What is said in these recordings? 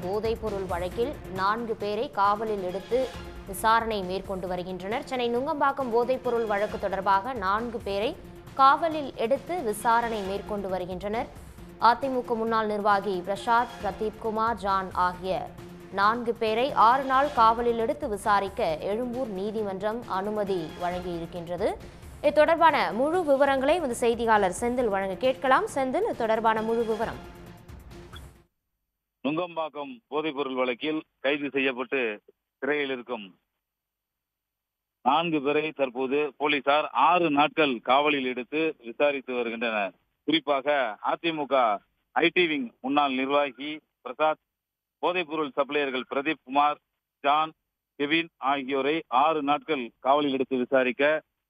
போதைப்பொருள் வழக்கில் 4 பேரை காவலில் எடுத்து விசாரணை மேற்கொண்டு வருகின்றனர். சென்னை நுங்கம்பாக்கம் போதைப்பொருள் வழக்கு தொடர்பாக 4 பேரை காவலில் எடுத்து விசாரணை மேற்கொண்டு வருகின்றனர். அதிமுக முன்னாள் நிர்வாகி பிரசாத், பிரதீப்குமார், ஜான் ஆகிய 4 பேரை 6 நாள் காவலில் எடுத்து விசாரிக்க எழும்பூர் நீதிமன்றம் அனுமதி வழங்கியிருக்கின்றது. இது தொடர்பான முழு விவரங்களை செய்தியாளர் செந்தில் வழங்க கேட்கலாம். செந்தில், இது தொடர்பான முழு விவரம். நுங்கம்பாக்கம் போதைப்பொருள் வழக்கில் கைது செய்யப்பட்டு சிறையில் இருக்கும் 4 பேரை தற்போது போலீசார் 6 நாட்கள் காவலில் எடுத்து விசாரித்து வருகின்றனர். குறிப்பாக அதிமுக ஐடி விங் முன்னாள் நிர்வாகி பிரசாத், போதைப்பொருள் சப்ளையர்கள் பிரதீப்குமார், ஜான், கெவின் ஆகியோரை 6 நாட்கள் காவலில் எடுத்து விசாரிக்க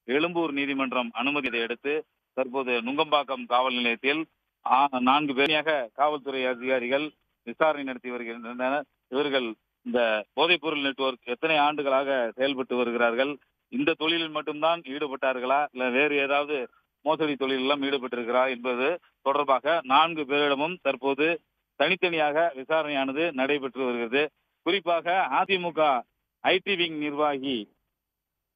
எழும்பூர் நீதிமன்றம் அனுமதியை அடுத்து தற்போது நுங்கம்பாக்கம் காவல் நிலையத்தில் 4 பேரையாக காவல்துறை அதிகாரிகள் விசாரணை நடத்தி வருகின்றனர். இவர்கள் இந்த போதைப்பொருள் நெட்வொர்க் எத்தனை ஆண்டுகளாக செயல்பட்டு வருகிறார்கள், இந்த தொழிலில் மட்டும்தான் ஈடுபட்டார்களா, இல்ல வேறு ஏதாவது மோசடி தொழிலெல்லாம் ஈடுபட்டிருக்கிறா என்பது தொடர்பாக 4 பேரிடமும் தற்போது தனித்தனியாக விசாரணையானது நடைபெற்று வருகிறது. குறிப்பாக அதிமுக ஐடி விங் நிர்வாகி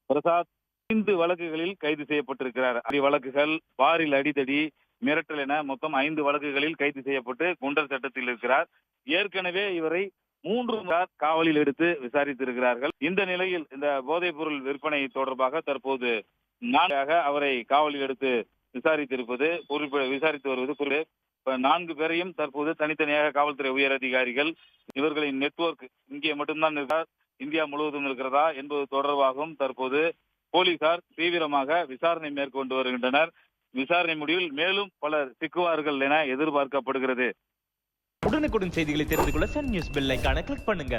பிரசாத் 5 வழக்குகளில் கைது செய்யப்பட்டிருக்கிறார். வழக்குகள் பாரில் அடிதடி, மிரட்டல் என மொத்தம் 5 வழக்குகளில் கைது செய்யப்பட்டு குண்டர் சட்டத்தில் இருக்கிறார். ஏற்கனவே இவரை 3 காவலில் எடுத்து விசாரித்திருக்கிறார்கள். இந்த நிலையில் இந்த போதைப் பொருள் விற்பனை தொடர்பாக தற்போது 4 அவரை காவலில் எடுத்து விசாரித்து வருவது 4 பேரையும் தற்போது தனித்தனியாக காவல்துறை உயர் அதிகாரிகள் இவர்களின் நெட்வொர்க் இங்கே மட்டும்தான் இருக்கிறார், இந்தியா முழுவதும் இருக்கிறதா என்பது தொடர்பாகவும் தற்போது போலீசார் தீவிரமாக விசாரணை மேற்கொண்டு வருகின்றனர். விசாரணை முடிவில் மேலும் பலர் சிக்குவார்கள் என எதிர்பார்க்கப்படுகிறது. உடனுக்குடன் செய்திகளை தெரிந்து கொள்ள சன் நியூஸ் பெல் ஐகானை கிளிக் பண்ணுங்க.